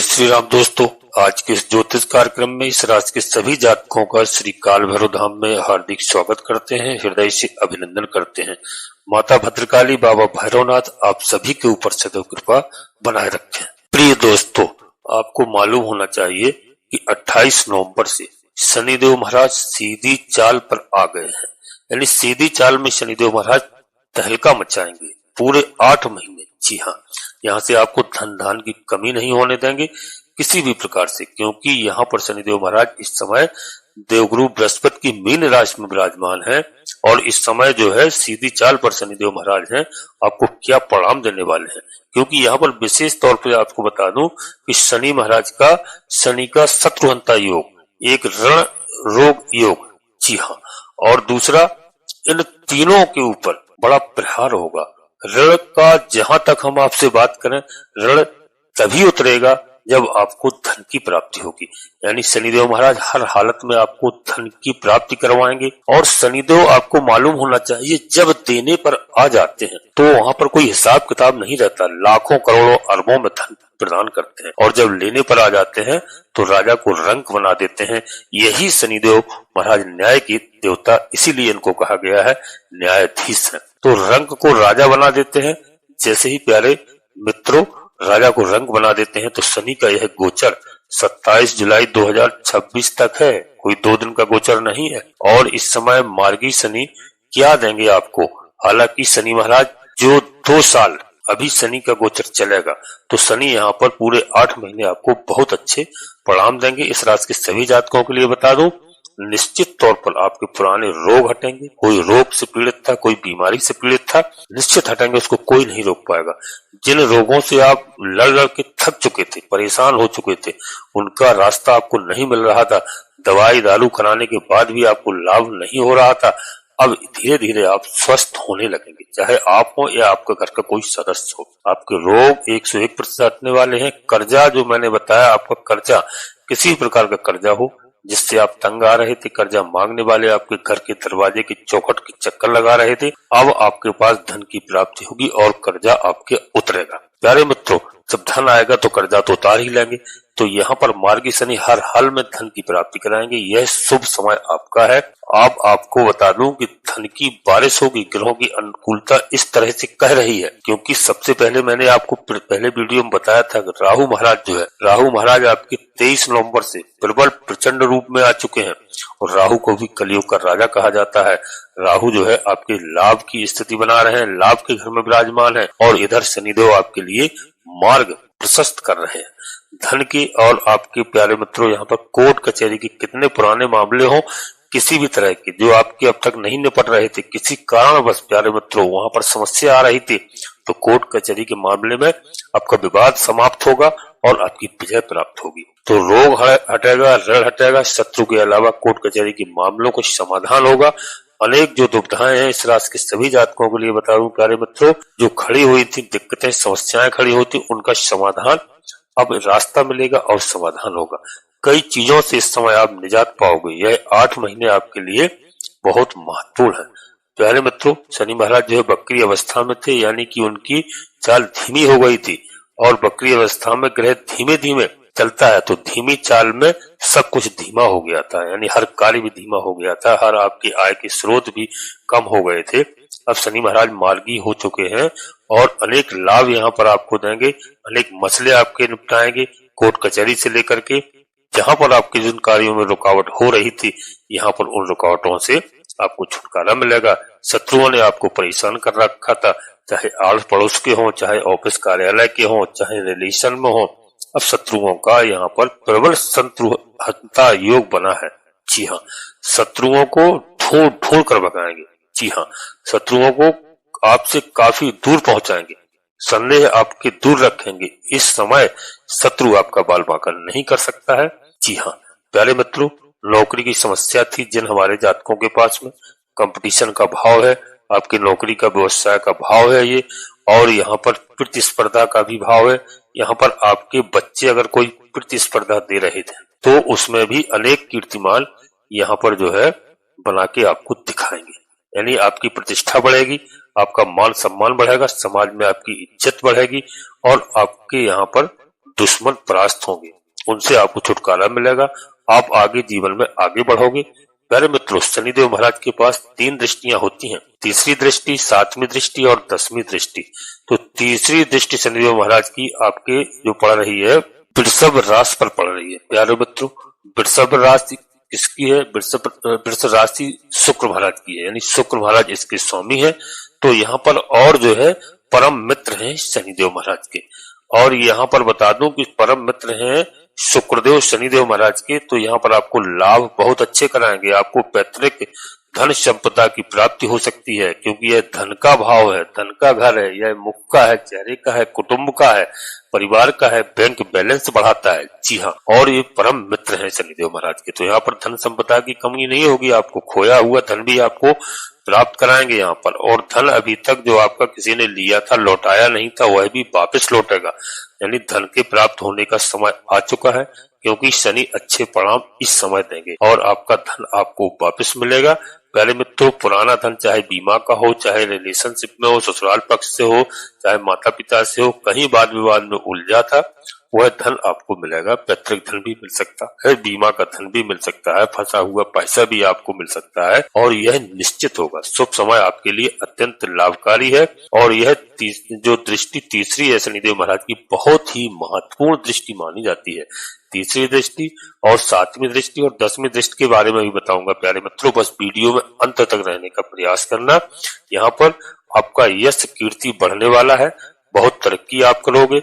श्री राम दोस्तों, आज के इस ज्योतिष कार्यक्रम में इस राशि के सभी जातकों का श्री काल भैरव धाम में हार्दिक स्वागत करते हैं, हृदय से अभिनंदन करते हैं। माता भद्रकाली, बाबा भैरवनाथ आप सभी के ऊपर सदैव कृपा बनाए रखें। प्रिय दोस्तों, आपको मालूम होना चाहिए कि 28 नवंबर से शनिदेव महाराज सीधी चाल पर आ गए हैं। यानी सीधी चाल में शनिदेव महाराज तहलका मचाएंगे पूरे 8 महीने। जी हाँ, यहाँ से आपको धन धान की कमी नहीं होने देंगे किसी भी प्रकार से, क्योंकि यहाँ पर शनिदेव महाराज इस समय देवगुरु बृहस्पति की मीन राशि में विराजमान है और इस समय जो है सीधी चाल पर शनिदेव महाराज हैं। आपको क्या परिणाम देने वाले हैं, क्योंकि यहाँ पर विशेष तौर पर आपको बता दूं कि शनि महाराज का शनि का शत्रुहंता योग, एक ऋण रोग योग, जी हाँ, और दूसरा इन तीनों के ऊपर बड़ा प्रहार होगा। ऋण का जहां तक हम आपसे बात करें, ऋण तभी उतरेगा जब आपको धन की प्राप्ति होगी। यानी शनिदेव महाराज हर हालत में आपको धन की प्राप्ति करवाएंगे। और शनिदेव आपको मालूम होना चाहिए, जब देने पर आ जाते हैं तो वहां पर कोई हिसाब किताब नहीं रहता, लाखों करोड़ों अरबों में धन प्रदान करते हैं, और जब लेने पर आ जाते हैं तो राजा को रंक बना देते हैं। यही शनिदेव महाराज न्याय की देवता, इसीलिए इनको कहा गया है न्यायाधीश है। तो रंक को राजा बना देते हैं। जैसे ही प्यारे मित्रों राजा को रंक बना देते हैं तो शनि का यह गोचर 27 जुलाई 2026 तक है, कोई 2 दिन का गोचर नहीं है। और इस समय मार्गी शनि क्या देंगे आपको। हालांकि शनि महाराज जो 2 साल अभी शनि का गोचर चलेगा, तो शनि यहाँ पर पूरे 8 महीने आपको बहुत अच्छे परिणाम देंगे। इस राशि के सभी जातकों के लिए बता दूं, निश्चित तौर पर आपके पुराने रोग हटेंगे। कोई रोग से पीड़ित था, कोई बीमारी से पीड़ित था, निश्चित हटेंगे, उसको कोई नहीं रोक पाएगा। जिन रोगों से आप लड़ लड़ के थक चुके थे, परेशान हो चुके थे, उनका रास्ता आपको नहीं मिल रहा था, दवाई दारू कराने के बाद भी आपको लाभ नहीं हो रहा था, अब धीरे धीरे आप स्वस्थ होने लगेंगे। चाहे आप हो या आपके घर का कोई सदस्य हो, आपके रोग 101% हटने वाले हैं। कर्जा जो मैंने बताया, आपका कर्जा किसी प्रकार का कर्जा हो जिससे आप तंग आ रहे थे, कर्जा मांगने वाले आपके घर के दरवाजे के चौखट के चक्कर लगा रहे थे, अब आपके पास धन की प्राप्ति होगी और कर्जा आपके उतरेगा। प्यारे मित्रों, जब धन आएगा तो कर्जा तो उतार ही लेंगे। तो यहाँ पर मार्गी शनि हर हाल में धन की प्राप्ति कराएंगे। यह शुभ समय आपका है। अब आपको बता दूं कि धन की बारिश होगी। ग्रहों की अनुकूलता इस तरह से कह रही है, क्योंकि सबसे पहले मैंने आपको पहले वीडियो में बताया था कि राहु महाराज जो है, राहु महाराज आपके 23 नवंबर से प्रबल प्रचंड रूप में आ चुके हैं। और राहु को भी कलियुग का राजा कहा जाता है। राहु जो है आपके लाभ की स्थिति बना रहे हैं, लाभ के घर में विराजमान है, और इधर शनिदेव आपके लिए मार्ग प्रशस्त कर रहे हैं धन की। और आपके प्यारे मित्रों, यहाँ पर कोर्ट कचहरी के कितने पुराने मामले हो, किसी भी तरह के जो आपके अब तक नहीं निपट रहे थे, किसी कारणवश प्यारे मित्रों वहां पर समस्या आ रही थी, तो कोर्ट कचहरी के मामले में आपका विवाद समाप्त होगा और आपकी विजय प्राप्त होगी। तो रोग हटेगा, ऋण हटेगा, शत्रु के अलावा कोर्ट कचहरी के मामलों को समाधान होगा। अनेक जो दुविधाएं हैं इस राशि के सभी जातकों के लिए बता दूं प्यारे मित्रों, जो खड़ी हुई थी दिक्कतें, समस्याएं खड़ी होती, उनका समाधान अब रास्ता मिलेगा और समाधान होगा। कई चीजों से इस समय आप निजात पाओगे। यह 8 महीने आपके लिए बहुत महत्वपूर्ण है। प्यारे मित्रों, शनि महाराज जो है बकरी अवस्था में थे, यानी कि उनकी चाल धीमी हो गई थी, और बकरी अवस्था में ग्रह धीमे धीमे चलता है, तो धीमी चाल में सब कुछ धीमा हो गया था। यानी हर कार्य भी धीमा हो गया था, हर आपके आय के स्रोत भी कम हो गए थे। अब शनि महाराज मार्गी हो चुके हैं और अनेक लाभ यहाँ पर आपको देंगे, अनेक मसले आपके निपटाएंगे, कोर्ट कचहरी से लेकर के जहां पर आपके जिन कार्यों में रुकावट हो रही थी, यहाँ पर उन रुकावटों से आपको छुटकारा मिलेगा। शत्रुओं ने आपको परेशान कर रखा था, चाहे आड़ोस पड़ोस के हों, चाहे ऑफिस कार्यालय के हों, चाहे रिलेशन में हो, अब शत्रुओं का यहाँ पर प्रबल शत्रुहंता योग बना है। जी हाँ, शत्रुओं को ढूंढ ढूंढ कर भगाएंगे। जी हाँ, शत्रुओं को आपसे काफी दूर पहुंचाएंगे, संदेह आपके दूर रखेंगे। इस समय शत्रु आपका बाल बांका नहीं कर सकता है। जी हाँ प्यारे मित्रों, नौकरी की समस्या थी जिन हमारे जातकों के पास में, कंपटीशन का भाव है, आपकी नौकरी का व्यवसाय का भाव है ये, और यहाँ पर प्रतिस्पर्धा का भी भाव है। यहाँ पर आपके बच्चे अगर कोई प्रतिस्पर्धा दे रहे थे तो उसमें भी अनेक कीर्तिमान यहाँ पर जो है बना के आपको दिखाएंगे। यानी आपकी प्रतिष्ठा बढ़ेगी, आपका मान सम्मान बढ़ेगा, समाज में आपकी इज्जत बढ़ेगी, और आपके यहाँ पर दुश्मन परास्त होंगे, उनसे आपको छुटकारा मिलेगा, आप आगे जीवन में आगे बढ़ोगे। प्यारे मित्रों, शनिदेव महाराज के पास 3 दृष्टियां होती हैं, तीसरी दृष्टि, 7वीं दृष्टि और 10वीं दृष्टि। तो तीसरी दृष्टि शनिदेव महाराज की आपके जो पड़ रही है वृषभ राशि पर पड़ रही है। प्यारे मित्रों, वृषभ राशि किसकी है? वृषभ राशि शुक्र महाराज की है, यानी शुक्र महाराज इसके स्वामी है। तो यहाँ पर और जो है परम मित्र हैं शनिदेव महाराज के, और यहाँ पर बता दूं कि परम मित्र हैं शुक्रदेव शनिदेव महाराज के। तो यहाँ पर आपको लाभ बहुत अच्छे कराएंगे, आपको पैतृक धन संपदा की प्राप्ति हो सकती है, क्योंकि यह धन का भाव है, धन का घर है, यह मुख का है, चेहरे का है, कुटुंब का है, परिवार का है, बैंक बैलेंस बढ़ाता है। जी हाँ, और ये परम मित्र हैं शनिदेव महाराज के। तो यहाँ पर धन संपदा की कमी नहीं होगी, आपको खोया हुआ धन भी आपको प्राप्त कराएंगे यहाँ पर। और धन अभी तक जो आपका किसी ने लिया था, लौटाया नहीं था, वह भी वापस लौटेगा, यानी धन के प्राप्त होने का समय आ चुका है, क्योंकि शनि अच्छे परिणाम इस समय देंगे और आपका धन आपको वापस मिलेगा। प्यारे मित्रों, पुराना धन चाहे बीमा का हो, चाहे रिलेशनशिप में हो, ससुराल पक्ष से हो, चाहे माता पिता से हो, कहीं वाद विवाद में उलझा था, वह धन आपको मिलेगा। पैतृक धन भी मिल सकता है, बीमा का धन भी मिल सकता है, फंसा हुआ पैसा भी आपको मिल सकता है, और यह निश्चित होगा। शुभ समय आपके लिए अत्यंत लाभकारी है। और यह जो दृष्टि तीसरी है शनिदेव महाराज की, बहुत ही महत्वपूर्ण दृष्टि मानी जाती है। तीसरी दृष्टि और 7वीं दृष्टि और 10वीं दृष्टि के बारे में भी बताऊंगा। प्यारे मित्रों, बस वीडियो में अंत तक रहने का प्रयास करना। यहाँ पर आपका यश कीर्ति बढ़ने वाला है, बहुत तरक्की आप करोगे।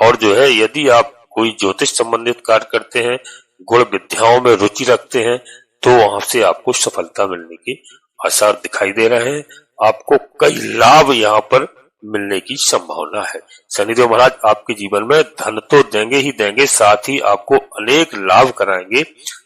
और जो है, यदि आप कोई ज्योतिष संबंधित कार्य करते हैं, गुण विद्याओं में रुचि रखते हैं, तो वहां से आपको सफलता मिलने के आसार दिखाई दे रहे हैं। आपको कई लाभ यहाँ पर मिलने की संभावना है। शनिदेव महाराज आपके जीवन में धन तो देंगे ही देंगे, साथ ही आपको अनेक लाभ कराएंगे।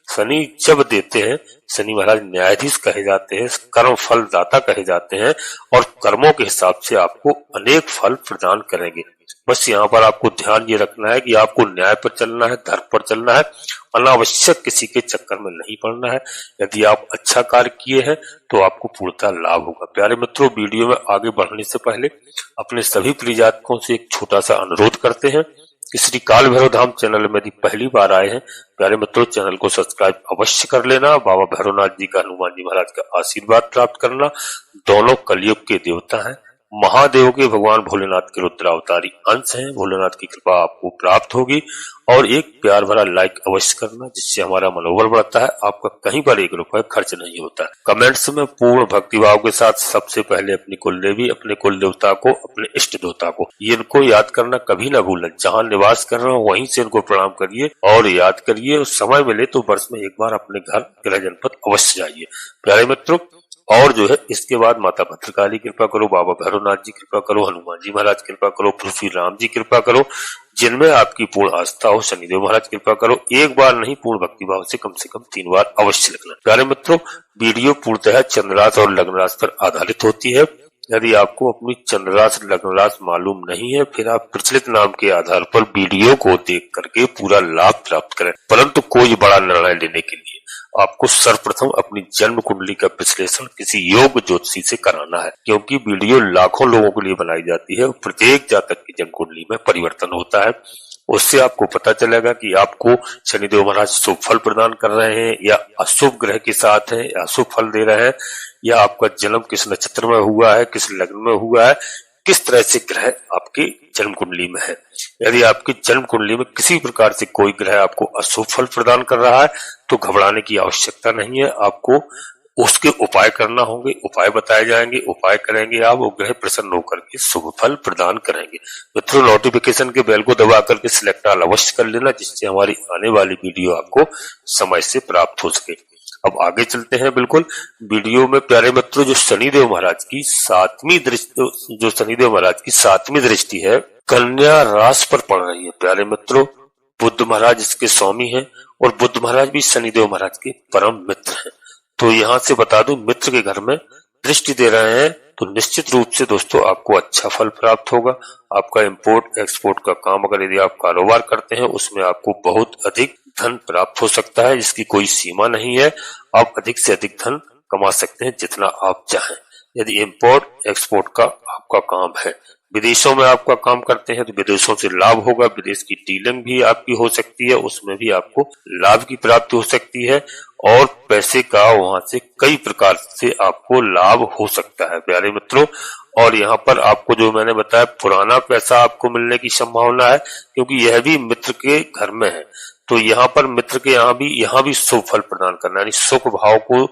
शनि जब देते हैं, शनि महाराज न्यायाधीश कहे जाते हैं, कर्म फल दाता कहे जाते हैं, और कर्मों के हिसाब से आपको अनेक फल प्रदान करेंगे। बस यहाँ पर आपको ध्यान ये रखना है कि आपको न्याय पर चलना है, धर्म पर चलना है, अनावश्यक किसी के चक्कर में नहीं पड़ना है। यदि आप अच्छा कार्य किए हैं तो आपको पूर्णतः लाभ होगा। प्यारे मित्रों, वीडियो में आगे बढ़ने से पहले अपने सभी प्रिय जातकों से एक छोटा सा अनुरोध करते हैं कि श्री काल भैरव धाम चैनल में यदि पहली बार आए हैं, प्यारे मित्रों, चैनल को सब्सक्राइब अवश्य कर लेना। बाबा भैरवनाथ जी का, हनुमान जी महाराज का आशीर्वाद प्राप्त करना। दोनों कलयुग के देवता हैं, महादेव के भगवान भोलेनाथ के रुद्रावतारी अंश हैं। भोलेनाथ की कृपा आपको प्राप्त होगी। और एक प्यार भरा लाइक अवश्य करना, जिससे हमारा मनोबल बढ़ता है। आपका कहीं पर 1 रुपए खर्च नहीं होता है। कमेंट्स में पूर्ण भक्तिभाव के साथ सबसे पहले अपनी कुल देवी, अपने कुल देवता को, अपने इष्ट देवता को, इनको याद करना कभी ना भूलें। जहाँ निवास कर रहे हो वहीं से इनको प्रणाम करिए और याद करिए। समय मिले तो वर्ष में एक बार अपने घर गृह जनपद अवश्य जाइए। प्यारे मित्रों, और जो है इसके बाद माता भद्रकाली कृपा करो, बाबा भैरवनाथ जी कृपा करो, हनुमान जी महाराज कृपा करो, श्री राम जी कृपा करो, जिनमें आपकी पूर्ण आस्था हो। शनिदेव महाराज कृपा करो। एक बार नहीं, पूर्ण भक्ति भाव से कम 3 बार अवश्य लिखना। प्यारे मित्रों, वीडियो पूर्णतः चंद्रराशि और लग्न राशि पर आधारित होती है। यदि आपको अपनी चंद्रराशि लग्न राशि मालूम नहीं है, फिर आप प्रचलित नाम के आधार पर वीडियो को देख करके पूरा लाभ प्राप्त करें। परंतु कोई बड़ा निर्णय लेने के लिए आपको सर्वप्रथम अपनी जन्म कुंडली का विश्लेषण किसी योग्य ज्योतिषी से कराना है, क्योंकि वीडियो लाखों लोगों के लिए बनाई जाती है। प्रत्येक जातक की जन्म कुंडली में परिवर्तन होता है। उससे आपको पता चलेगा कि आपको शनिदेव महाराज शुभ फल प्रदान कर रहे हैं या अशुभ ग्रह के साथ हैं, या अशुभ फल दे रहे हैं, या आपका जन्म किस नक्षत्र में हुआ है, किस लग्न में हुआ है, किस तरह से ग्रह आपकी जन्म कुंडली में है। यदि आपकी जन्म कुंडली में किसी प्रकार से कोई ग्रह आपको अशुभ फल प्रदान कर रहा है, तो घबराने की आवश्यकता नहीं है। आपको उसके उपाय करना होंगे, उपाय बताए जाएंगे, उपाय करेंगे आप, वो ग्रह प्रसन्न होकर के शुभ फल प्रदान करेंगे। मित्रों, नोटिफिकेशन के बेल को दबा करके सिलेक्ट ऑल अवश्य कर लेना, जिससे हमारी आने वाली वीडियो आपको समय से प्राप्त हो सके। अब आगे चलते हैं। बिल्कुल वीडियो में प्यारे मित्रों, जो शनिदेव महाराज की 7वीं दृष्टि है, कन्या राशि पर पड़ रही है। प्यारे मित्रों, बुध महाराज इसके स्वामी हैं, और बुध महाराज भी शनिदेव महाराज के परम मित्र हैं। तो यहाँ से बता दूं, मित्र के घर में दृष्टि दे रहे हैं तो निश्चित रूप से दोस्तों आपको अच्छा फल प्राप्त होगा। आपका इंपोर्ट एक्सपोर्ट का काम अगर यदि आप कारोबार करते हैं, उसमें आपको बहुत अधिक धन प्राप्त हो सकता है, जिसकी कोई सीमा नहीं है। आप अधिक से अधिक धन कमा सकते हैं जितना आप चाहें। यदि इंपोर्ट एक्सपोर्ट का आपका काम है, विदेशों में आपका काम करते हैं तो विदेशों से लाभ होगा, विदेश की डीलिंग भी आपकी हो सकती है, उसमें भी आपको लाभ की प्राप्ति हो सकती है और पैसे का वहां से कई प्रकार से आपको लाभ हो सकता है प्यारे मित्रों। और यहाँ पर आपको जो मैंने बताया पुराना पैसा आपको मिलने की संभावना है, क्योंकि यह भी मित्र के घर में है, तो यहाँ पर मित्र के यहाँ भी शुभ फल प्रदान करना, यानी सुख भाव को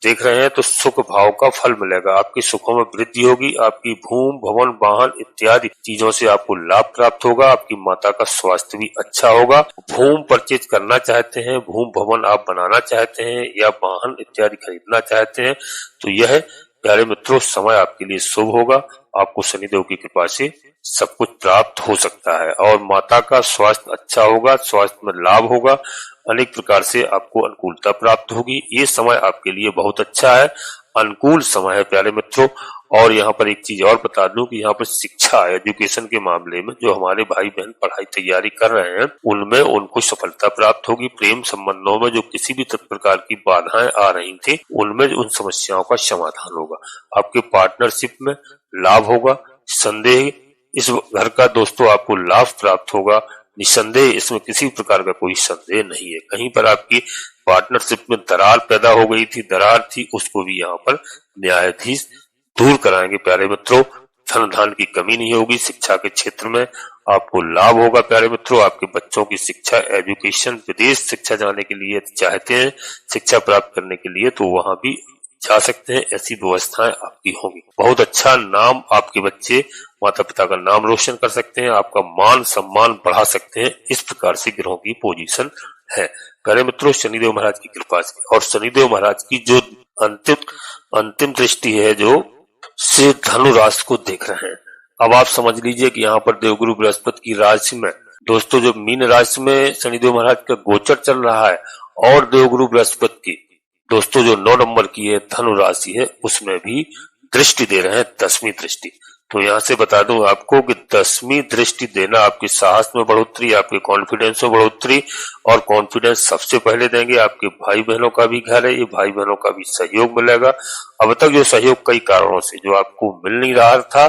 देख रहे हैं तो सुख भाव का फल मिलेगा, आपकी सुखों में वृद्धि होगी, आपकी भूमि भवन वाहन इत्यादि चीजों से आपको लाभ प्राप्त होगा, आपकी माता का स्वास्थ्य भी अच्छा होगा। भूमि परचेज करना चाहते हैं, भूमि भवन आप बनाना चाहते हैं या वाहन इत्यादि खरीदना चाहते हैं तो यह प्यारे मित्रों समय आपके लिए शुभ होगा, आपको शनिदेव की कृपा से सब कुछ प्राप्त हो सकता है और माता का स्वास्थ्य अच्छा होगा, स्वास्थ्य में लाभ होगा, अनेक प्रकार से आपको अनुकूलता प्राप्त होगी। ये समय आपके लिए बहुत अच्छा है, अनुकूल समय है प्यारे मित्रों। और यहाँ पर एक चीज और बता दूं कि यहाँ पर शिक्षा एजुकेशन के मामले में जो हमारे भाई बहन पढ़ाई तैयारी कर रहे हैं उनमें उनको सफलता प्राप्त होगी। प्रेम संबंधों में जो किसी भी प्रकार की बाधाएं आ रही थी उनमें उन समस्याओं का समाधान होगा, आपके पार्टनरशिप में लाभ होगा, संदेह इस घर का दोस्तों आपको लाभ प्राप्त होगा, निसंदेह इसमें किसी प्रकार का कोई संदेह नहीं है। कहीं पर आपकी पार्टनरशिप में दरार पैदा हो गई थी, दरार थी, उसको भी यहाँ पर न्यायाधीश दूर कराएंगे प्यारे मित्रों। धन धान की कमी नहीं होगी, शिक्षा के क्षेत्र में आपको लाभ होगा प्यारे मित्रों। आपके बच्चों की शिक्षा एजुकेशन विदेश शिक्षा जाने के लिए चाहते हैं, शिक्षा प्राप्त करने के लिए तो वहां भी जा सकते हैं, ऐसी व्यवस्थाएं आपकी होंगी। बहुत अच्छा नाम आपके बच्चे माता पिता का नाम रोशन कर सकते हैं, आपका मान सम्मान बढ़ा सकते हैं, इस प्रकार से ग्रहों की पोजीशन है प्यारे मित्रों शनिदेव महाराज की कृपा से। और शनिदेव महाराज की जो अंतिम दृष्टि है जो से धनु राशि को देख रहे हैं। अब आप समझ लीजिए कि यहाँ पर देवगुरु बृहस्पति की राशि में दोस्तों जो मीन राशि में शनिदेव महाराज का गोचर चल रहा है और देवगुरु बृहस्पति की दोस्तों जो 9 नंबर की है धनु राशि है उसमें भी दृष्टि दे रहे हैं, 10वीं दृष्टि। तो यहाँ से बता दूं आपको कि 10वीं दृष्टि देना आपके साहस में बढ़ोतरी, आपके कॉन्फिडेंस में बढ़ोतरी, और कॉन्फिडेंस सबसे पहले देंगे आपके भाई बहनों का भी घर है, ये भाई बहनों का भी सहयोग मिलेगा। अब तक जो सहयोग कई कारणों से जो आपको मिल नहीं रहा था,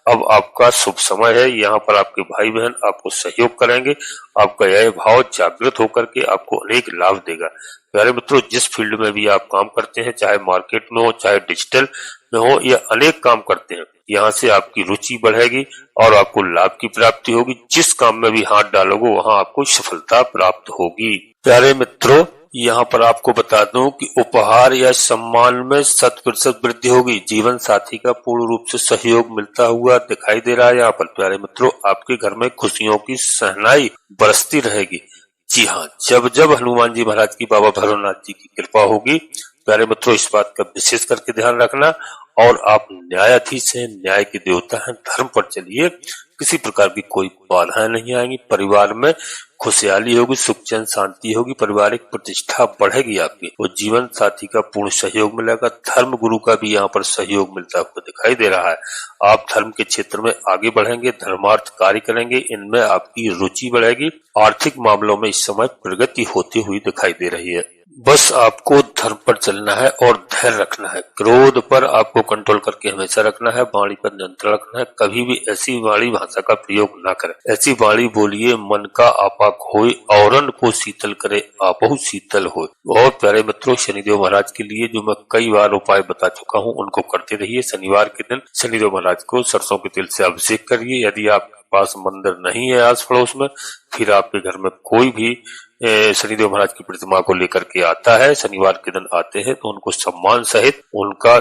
अब आपका शुभ समय है, यहाँ पर आपके भाई बहन आपको सहयोग करेंगे, आपका यह भाव जागृत होकर के आपको अनेक लाभ देगा। प्यारे मित्रों जिस फील्ड में भी आप काम करते हैं, चाहे मार्केट में हो चाहे डिजिटल में हो या अनेक काम करते हैं, यहाँ से आपकी रुचि बढ़ेगी और आपको लाभ की प्राप्ति होगी। जिस काम में भी हाथ डालोगे वहां आपको सफलता प्राप्त होगी। प्यारे मित्रों यहाँ पर आपको बता दूं कि उपहार या सम्मान में 100% वृद्धि होगी। जीवन साथी का पूर्ण रूप से सहयोग मिलता हुआ दिखाई दे रहा है। यहाँ पर प्यारे मित्रों आपके घर में खुशियों की सहनाई बरसती रहेगी। जी हाँ, जब जब हनुमान जी महाराज की बाबा भैरवनाथ जी की कृपा होगी प्यारे मित्रों इस बात का विशेष करके ध्यान रखना। और आप न्यायाधीश हैं, न्याय के देवता हैं, धर्म पर चलिए, किसी प्रकार की कोई बाधाएं नहीं आएंगी, परिवार में खुशहाली होगी, सुख चैन शांति होगी, पारिवारिक प्रतिष्ठा बढ़ेगी आपकी, और जीवन साथी का पूर्ण सहयोग मिलेगा। धर्म गुरु का भी यहाँ पर सहयोग मिलता हुआ दिखाई दे रहा है। आप धर्म के क्षेत्र में आगे बढ़ेंगे, धर्मार्थ कार्य करेंगे, इनमें आपकी रुचि बढ़ेगी। आर्थिक मामलों में इस समय प्रगति होती हुई दिखाई दे रही है। बस आपको धर्म पर चलना है और धैर्य रखना है, क्रोध पर आपको कंट्रोल करके हमेशा रखना है, वाणी पर नियंत्रण रखना है। कभी भी ऐसी वाणी भाषा का प्रयोग ना करें। ऐसी वाणी बोलिए मन का आपा खोए, औरन को शीतल करे आपहु शीतल होए। और प्यारे मित्रों शनिदेव महाराज के लिए जो मैं कई बार उपाय बता चुका हूँ उनको करते रहिए। शनिवार के दिन शनिदेव महाराज को सरसों के तेल से अभिषेक करिए। यदि आपके पास मंदिर नहीं है आस पड़ोस में, फिर आपके घर में कोई भी शनिदेव महाराज की प्रतिमा को लेकर के आता है, शनिवार के दिन आते हैं, तो उनको सम्मान सहित उनका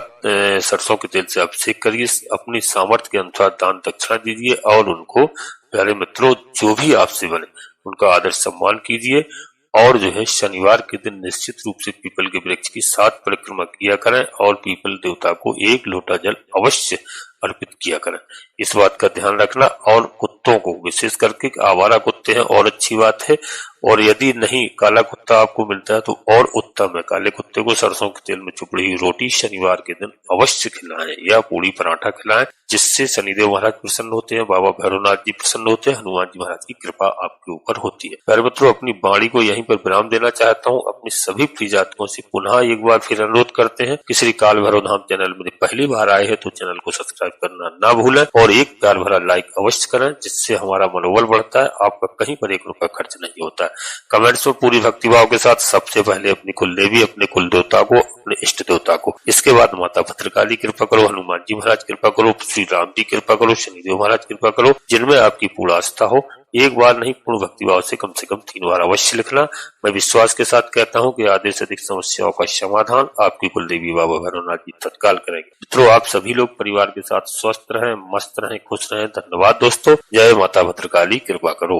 सरसों के तेल से अभिषेक करिए। अपनी सामर्थ्य के अनुसार दान दक्षिणा दीजिए और उनको प्यारे मित्रों जो भी आपसे बने उनका आदर सम्मान कीजिए। और जो है शनिवार के दिन निश्चित रूप से पीपल के वृक्ष की 7 परिक्रमा किया करें और पीपल देवता को 1 लोटा जल अवश्य अर्पित किया करें। इस बात का ध्यान रखना। और कुत्तों को विशेष करके आवारा कुत्ते हैं और अच्छी बात है, और यदि नहीं काला कुत्ता आपको मिलता है तो और उत्तम है। काले कुत्ते को सरसों के तेल में चुपड़ी हुई रोटी शनिवार के दिन अवश्य खिलाएं या पूरी पराठा खिलाएं, जिससे शनिदेव महाराज प्रसन्न होते हैं, बाबा भैरवनाथ जी प्रसन्न होते हैं, हनुमान जी महाराज की कृपा आपके ऊपर होती है। प्यारे मित्रों, अपनी वाणी को यहीं पर विराम देना चाहता हूँ। अपनी सभी प्रिय जातकों से पुनः एक बार फिर अनुरोध करते हैं कि श्री काल भैरव धाम चैनल में पहली बार आए हैं तो चैनल को सब्सक्राइब करना ना भूलें और एक प्यार भरा लाइक अवश्य करें, जिससे हमारा मनोबल बढ़ता है। आपका कहीं पर एक रुपया खर्च नहीं होता है। कमेंट्स में पूरी भक्तिभाव के साथ सबसे पहले अपनी कुल देवी, अपने कुल देवता को, अपने इष्ट देवता को, इसके बाद माता भद्रकाली कृपा करो, हनुमान जी महाराज कृपा करो, श्री राम जी कृपा करो, शनिदेव महाराज कृपा करो, जिनमें आपकी पूर्ण आस्था हो। एक बार नहीं, पूर्ण भक्तिभाव से कम 3 बार अवश्य लिखना। मैं विश्वास के साथ कहता हूँ कि आधे से अधिक समस्याओं का समाधान आपकी कुल देवी बाबा भैरवनाथ जी तत्काल करेंगे। मित्रों, आप सभी लोग परिवार के साथ स्वस्थ रहें, मस्त रहें, खुश रहें। धन्यवाद दोस्तों। जय माता भद्रकाली कृपा करो।